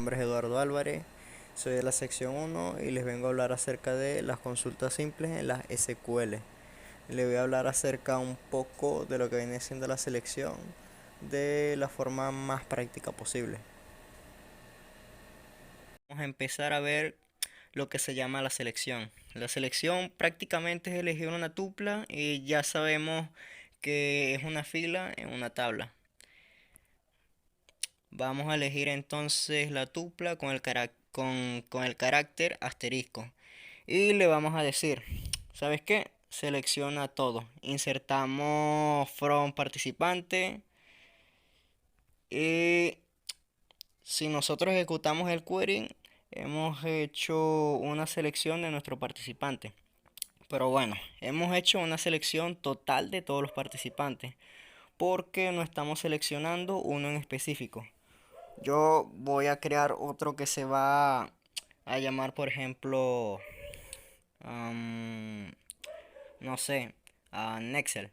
nombre es Eduardo Álvarez, soy de la sección 1 y les vengo a hablar acerca de las consultas simples en las SQL. Les voy a hablar acerca un poco de lo que viene siendo la selección de la forma más práctica posible. Vamos a empezar a ver lo que se llama la selección. La selección prácticamente es elegir una tupla y ya sabemos que es una fila en una tabla. Vamos a elegir entonces la tupla con el carácter asterisco. Y le vamos a decir, ¿sabes qué? Selecciona todo. Insertamos from participante. Y si nosotros ejecutamos el query, hemos hecho una selección de nuestro participante. Pero bueno, hemos hecho una selección total de todos los participantes, porque no estamos seleccionando uno en específico. Yo voy a crear otro que se va a llamar, por ejemplo, no sé, a Nexel.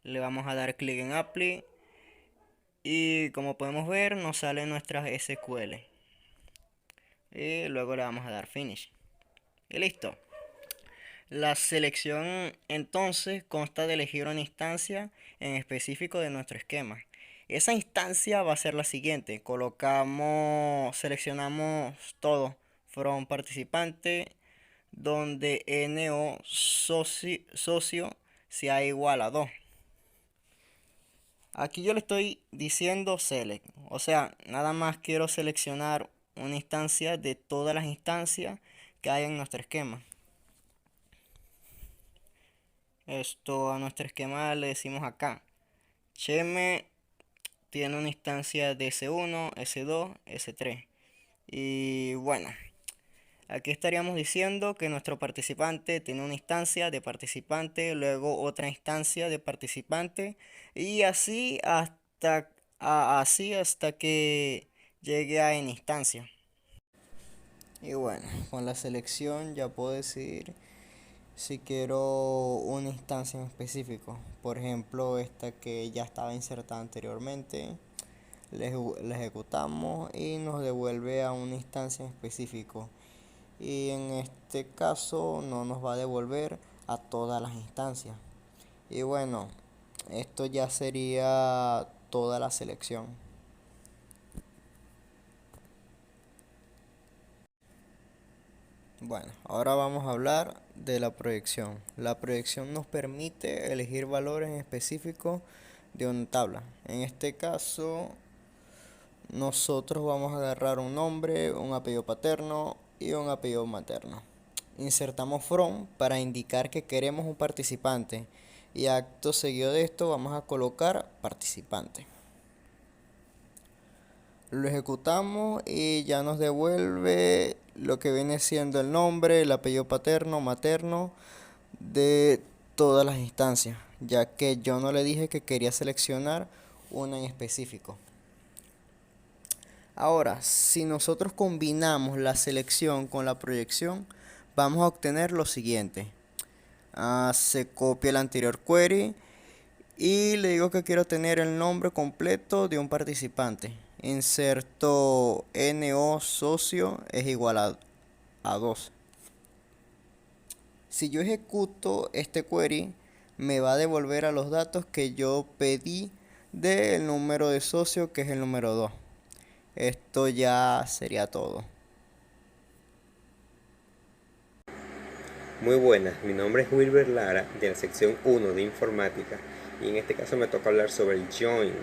Le vamos a dar clic en Apply y como podemos ver nos salen nuestras SQL. Y luego le vamos a dar Finish. Y listo. La selección entonces consta de elegir una instancia en específico de nuestro esquema. Esa instancia va a ser la siguiente. Seleccionamos todo from participante donde NO socio sea igual a 2. Aquí yo le estoy diciendo select. O sea, nada más quiero seleccionar una instancia de todas las instancias que hay en nuestro esquema. Esto a nuestro esquema le decimos acá. Cheme tiene una instancia de S1, S2, S3. Y bueno, aquí estaríamos diciendo que nuestro participante tiene una instancia de participante, luego otra instancia de participante y así hasta que llegue a n instancia. Y bueno, con la selección ya puedo decidir si quiero una instancia en específico. Por ejemplo, esta que ya estaba insertada anteriormente, la ejecutamos y nos devuelve a una instancia en específico. Y en este caso no nos va a devolver a todas las instancias. Y bueno, esto ya sería toda la selección. Bueno, ahora vamos a hablar de la proyección. La proyección nos permite elegir valores específicos de una tabla. En este caso, nosotros vamos a agarrar un nombre, un apellido paterno y un apellido materno. Insertamos from para indicar que queremos un participante y acto seguido de esto vamos a colocar participante. Lo ejecutamos y ya nos devuelve lo que viene siendo el nombre, el apellido paterno, materno de todas las instancias, ya que yo no le dije que quería seleccionar una en específico. Ahora, si nosotros combinamos la selección con la proyección, vamos a obtener lo siguiente. Se copia el anterior query y le digo que quiero tener el nombre completo de un participante. Inserto NO socio es igual a 2. Si yo ejecuto este query, me va a devolver a los datos que yo pedí del número de socio, que es el número 2. Esto ya sería todo. Muy buenas, mi nombre es Wilber Lara de la sección 1 de informática y en este caso me toca hablar sobre el join,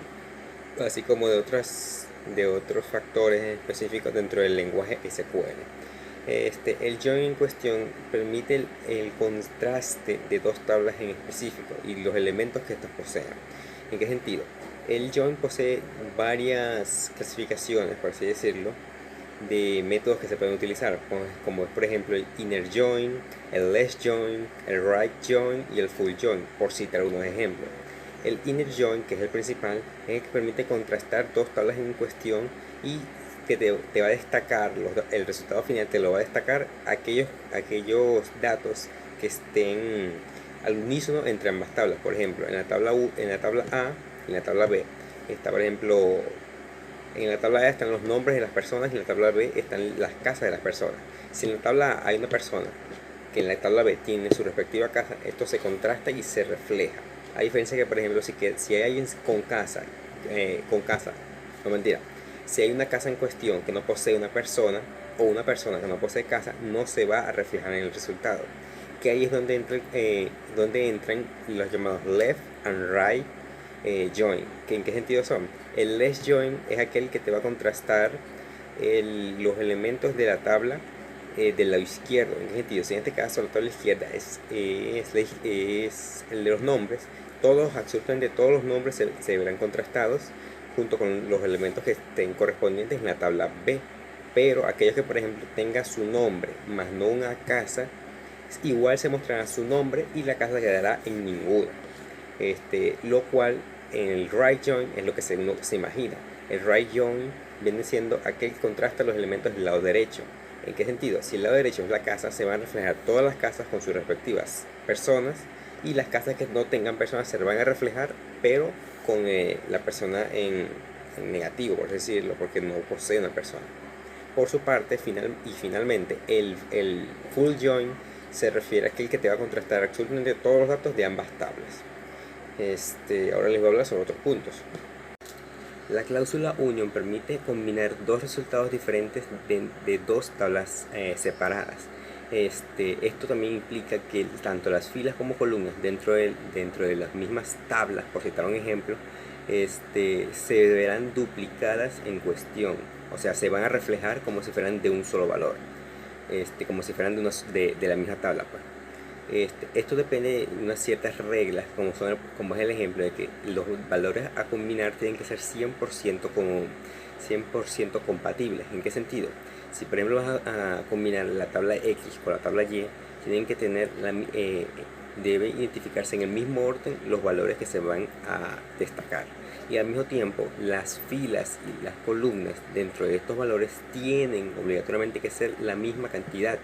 así como de otros factores específicos dentro del lenguaje SQL. El join en cuestión permite el contraste de dos tablas en específico y los elementos que estos posean. ¿En qué sentido? El join posee varias clasificaciones, por así decirlo, de métodos que se pueden utilizar, como por ejemplo el inner join, el less join, el right join y el full join, por citar unos ejemplos. El inner join, que es el principal, es el que permite contrastar dos tablas en cuestión y que te va a destacar, el resultado final te lo va a destacar aquellos datos que estén al unísono entre ambas tablas. Por ejemplo, en la tabla A y en la tabla B está, por ejemplo, En la tabla A están los nombres de las personas y en la tabla B están las casas de las personas. Si en la tabla A hay una persona que en la tabla B tiene su respectiva casa, esto se contrasta y se refleja. A diferencia que, por ejemplo, si hay alguien con casa, no mentira, si hay una casa en cuestión que no posee una persona o una persona que no posee casa, no se va a reflejar en el resultado. Que ahí es donde entran los llamados left and right join. ¿En qué sentido son? El left join es aquel que te va a contrastar los elementos de la tabla del lado izquierdo. ¿En qué sentido? Si en este caso la tabla izquierda es el de los nombres, absolutamente todos los nombres se verán contrastados junto con los elementos que estén correspondientes en la tabla B. Pero aquellos que, por ejemplo, tengan su nombre más no una casa, igual se mostrará su nombre y la casa quedará en ninguna. Lo cual en el right join es lo que uno se imagina. El right join viene siendo aquel que contrasta los elementos del lado derecho. ¿En qué sentido? Si el lado derecho es la casa, se van a reflejar todas las casas con sus respectivas personas, y las casas que no tengan personas se van a reflejar, pero con la persona en negativo, por decirlo, porque no posee una persona. Por su parte, finalmente, el full join se refiere a aquel que te va a contrastar absolutamente todos los datos de ambas tablas. Ahora les voy a hablar sobre otros puntos. La cláusula union permite combinar dos resultados diferentes de dos tablas separadas. Esto también implica que tanto las filas como columnas dentro de las mismas tablas, por citar un ejemplo, se verán duplicadas en cuestión. O sea, se van a reflejar como si fueran de un solo valor, como si fueran de la misma tabla, pues. Esto depende de unas ciertas reglas, como es el ejemplo de que los valores a combinar tienen que ser 100% compatibles. ¿En qué sentido? Si por ejemplo vas a combinar la tabla X con la tabla Y, tienen que tener debe identificarse en el mismo orden los valores que se van a destacar, y al mismo tiempo las filas y las columnas dentro de estos valores tienen obligatoriamente que ser la misma cantidad.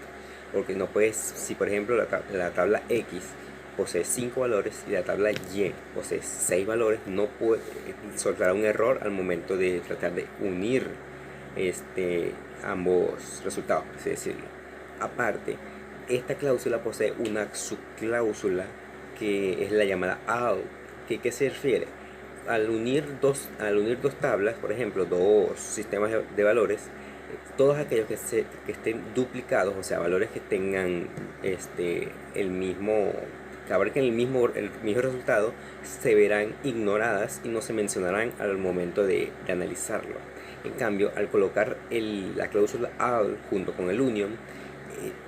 Porque no puedes, si por ejemplo la tabla X posee 5 valores y la tabla Y posee 6 valores, no puede soltar un error al momento de tratar de unir ambos resultados, por así decirlo. Aparte, esta cláusula posee una subcláusula que es la llamada ALL. ¿Qué se refiere? Al unir dos tablas, por ejemplo, dos sistemas de valores, todos aquellos que estén duplicados, o sea, valores que tengan que abarquen el mismo resultado, se verán ignoradas y no se mencionarán al momento de analizarlo. En cambio, al colocar la cláusula ALL junto con el union,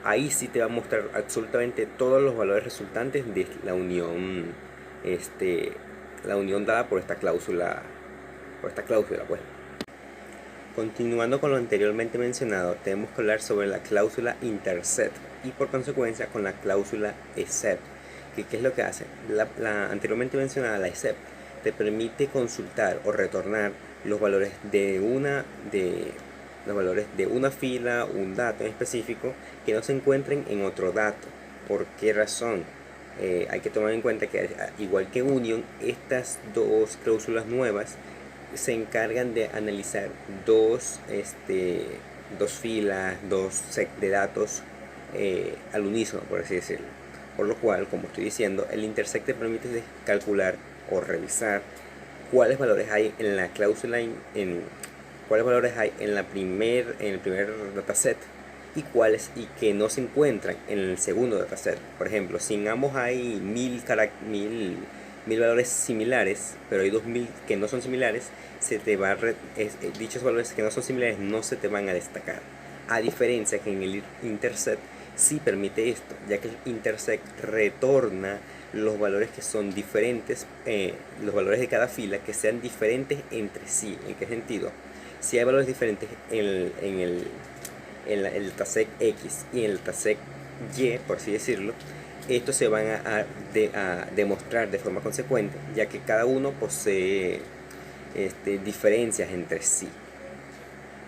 ahí sí te va a mostrar absolutamente todos los valores resultantes de la unión dada por esta cláusula, pues. Continuando con lo anteriormente mencionado, tenemos que hablar sobre la cláusula intercept y por consecuencia con la cláusula except. ¿Qué es lo que hace? La anteriormente mencionada, la except, te permite consultar o retornar los valores de una fila, un dato en específico, que no se encuentren en otro dato. ¿Por qué razón? Hay que tomar en cuenta que, igual que union, estas dos cláusulas nuevas se encargan de analizar dos filas, dos sets de datos al unísono, por así decirlo. Por lo cual, como estoy diciendo, el intersect te permite calcular o revisar cuáles valores hay en la cláusula, cuáles valores hay en el primer dataset y que no se encuentran en el segundo dataset. Por ejemplo, si en ambos hay 1000 valores similares, pero hay 2000 que no son similares, dichos valores que no son similares no se te van a destacar. A diferencia que en el intercept sí permite esto, ya que el intercept retorna los valores que son diferentes, los valores de cada fila que sean diferentes entre sí. ¿En qué sentido? Si hay valores diferentes en el dataset X y en el dataset Y, por así decirlo, estos se van a demostrar de forma consecuente, ya que cada uno posee diferencias entre sí.